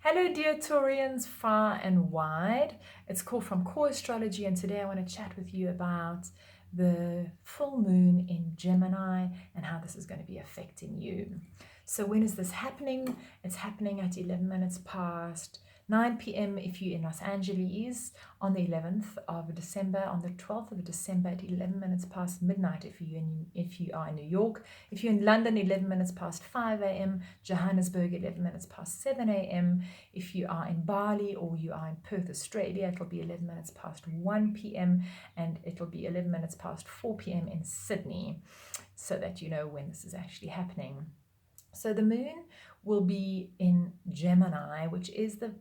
Hello, dear Taurians, far and wide. It's called from Core Astrology, and today I want to chat with you about the full moon in Gemini and how this is going to be affecting you. So, when is this happening? It's happening at 11 minutes past 9 p.m. if you're in Los Angeles, on the 11th of December, on the 12th of December at 11 minutes past midnight if you are in New York. If you're in London, 11 minutes past 5 a.m., Johannesburg, 11 minutes past 7 a.m. If you are in Bali or you are in Perth, Australia, it'll be 11 minutes past 1 p.m. and it'll be 11 minutes past 4 p.m. in Sydney, so that you know when this is actually happening. So the moon will be in Gemini, which is the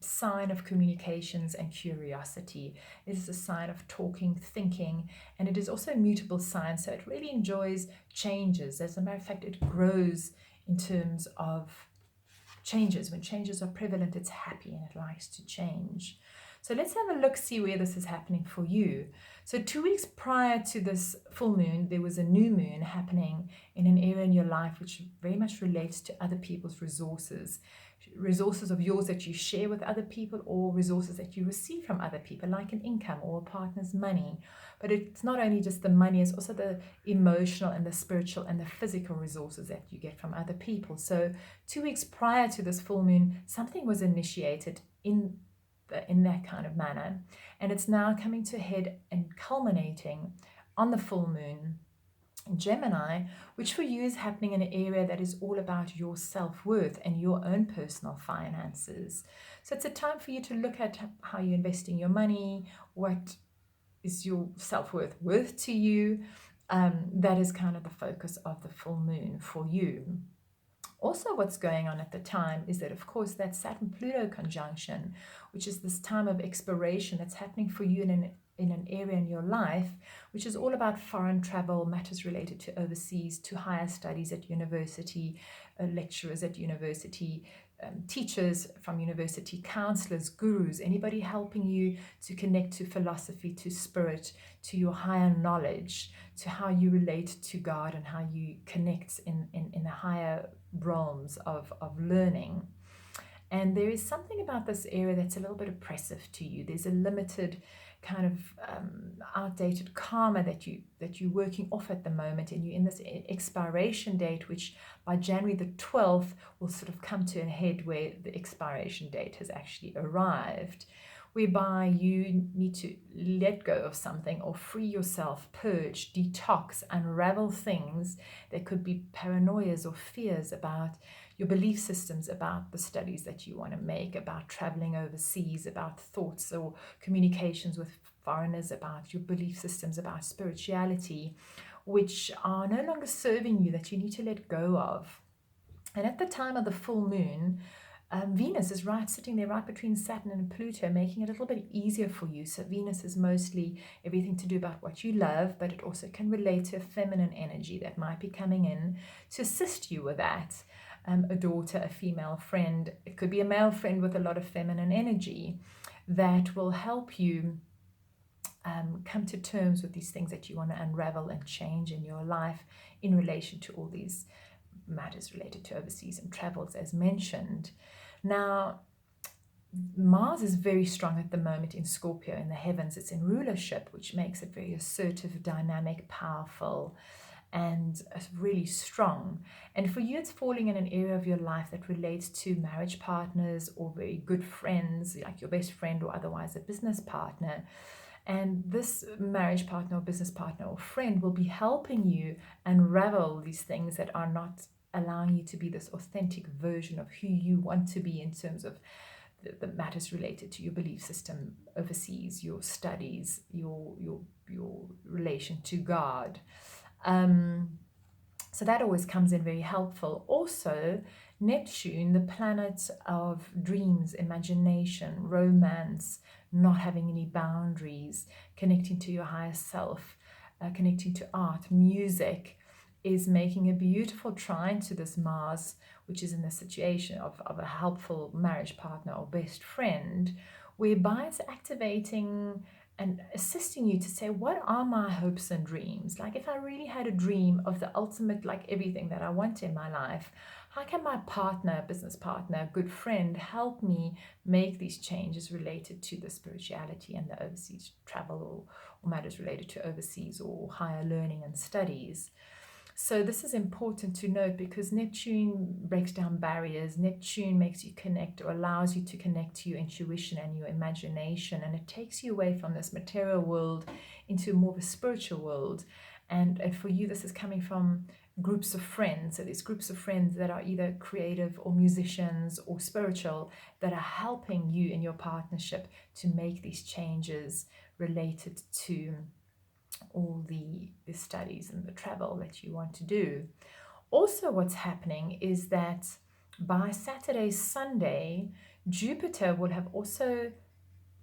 sign of communications and curiosity. It is a sign of talking, thinking, and it is also a mutable sign, so it really enjoys changes. As a matter of fact, it grows in terms of changes. When changes are prevalent, it's happy and it likes to change. So let's have a look, see where this is happening for you. So 2 weeks prior to this full moon, there was a new moon happening in an area in your life which very much relates to other people's resources of yours that you share with other people, or resources that you receive from other people, like an income or a partner's money. But it's not only just the money, it's also the emotional and the spiritual and the physical resources that you get from other people. So 2 weeks prior to this full moon, something was initiated in that kind of manner, and it's now coming to a head and culminating on the full moon in Gemini, which for you is happening in an area that is all about your self-worth and your own personal finances. So it's a time for you to look at how you're investing your money, what is your self-worth worth to you. That is kind of the focus of the full moon for you. Also, what's going on at the time is that, of course, that Saturn-Pluto conjunction, which is this time of exploration that's happening for you in an area in your life, which is all about foreign travel, matters related to overseas, to higher studies at university, lecturers at university, teachers from university, counselors, gurus, anybody helping you to connect to philosophy, to spirit, to your higher knowledge, to how you relate to God and how you connect in the higher realms of learning. And there is something about this area that's a little bit oppressive to you. There's a limited kind of outdated karma that you're working off at the moment, and you're in this expiration date, which by January the 12th will sort of come to a head where the expiration date has actually arrived, whereby you need to let go of something or free yourself, purge, detox, unravel things. There could be paranoias or fears about your belief systems, about the studies that you want to make, about traveling overseas, about thoughts or communications with foreigners, about your belief systems, about spirituality, which are no longer serving you, that you need to let go of. And at the time of the full moon, Venus is sitting there right between Saturn and Pluto, making it a little bit easier for you. So Venus is mostly everything to do about what you love, but it also can relate to a feminine energy that might be coming in to assist you with that. A daughter, a female friend, it could be a male friend with a lot of feminine energy that will help you come to terms with these things that you want to unravel and change in your life in relation to all these matters related to overseas and travels, as mentioned. Now, Mars is very strong at the moment in Scorpio in the heavens. It's in rulership, which makes it very assertive, dynamic, powerful, and really strong. And for you, it's falling in an area of your life that relates to marriage partners or very good friends, like your best friend or otherwise a business partner. And this marriage partner or business partner or friend will be helping you unravel these things that are not allowing you to be this authentic version of who you want to be in terms of the matters related to your belief system overseas, your studies, your relation to God. So that always comes in very helpful. Also, Neptune, the planet of dreams, imagination, romance, not having any boundaries, connecting to your higher self, connecting to art, music, is making a beautiful trine to this Mars, which is in the situation of a helpful marriage partner or best friend, whereby it's activating and assisting you to say, what are my hopes and dreams? Like, if I really had a dream of the ultimate, like everything that I want in my life, How can my partner, business partner, good friend help me make these changes related to the spirituality and the overseas travel, or matters related to overseas or higher learning and studies? So this is important to note because Neptune breaks down barriers. Neptune makes you connect, or allows you to connect to your intuition and your imagination, and it takes you away from this material world into more of a spiritual world. And for you, this is coming from groups of friends. So there's groups of friends that are either creative or musicians or spiritual that are helping you in your partnership to make these changes related to all the studies and the travel that you want to do. Also, what's happening is that by Saturday, Sunday, Jupiter will have also,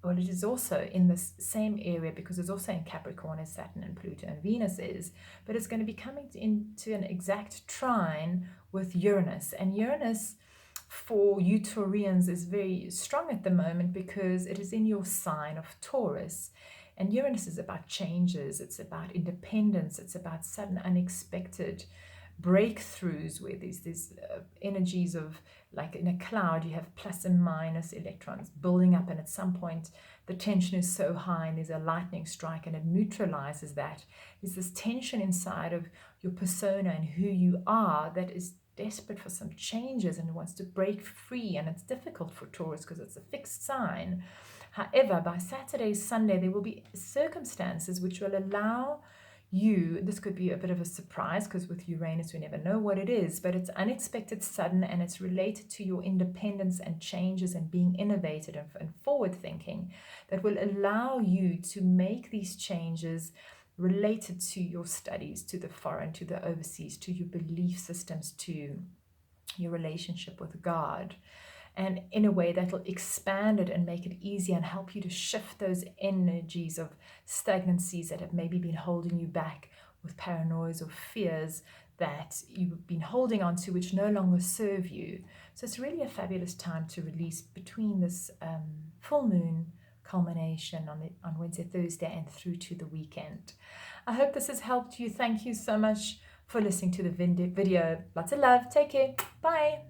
well, it is also in this same area because it's also in Capricorn as Saturn and Pluto and Venus is, but it's going to be coming into an exact trine with Uranus. And Uranus for you Taurians is very strong at the moment because it is in your sign of Taurus. And Uranus is about changes, it's about independence, it's about sudden unexpected breakthroughs where there's these energies of, like in a cloud, you have plus and minus electrons building up, and at some point the tension is so high and there's a lightning strike and it neutralizes that. There's this tension inside of your persona and who you are that is desperate for some changes and wants to break free, and it's difficult for Taurus because it's a fixed sign. However, by Saturday, Sunday, there will be circumstances which will allow you, this could be a bit of a surprise because with Uranus, we never know what it is, but it's unexpected, sudden, and it's related to your independence and changes and being innovative and forward thinking that will allow you to make these changes related to your studies, to the foreign, to the overseas, to your belief systems, to your relationship with God, and in a way that will expand it and make it easier and help you to shift those energies of stagnancies that have maybe been holding you back with paranoias or fears that you've been holding on to, which no longer serve you. So it's really a fabulous time to release between this full moon culmination on Wednesday, Thursday, and through to the weekend. I hope this has helped you. Thank you so much for listening to the video. Lots of love. Take care. Bye.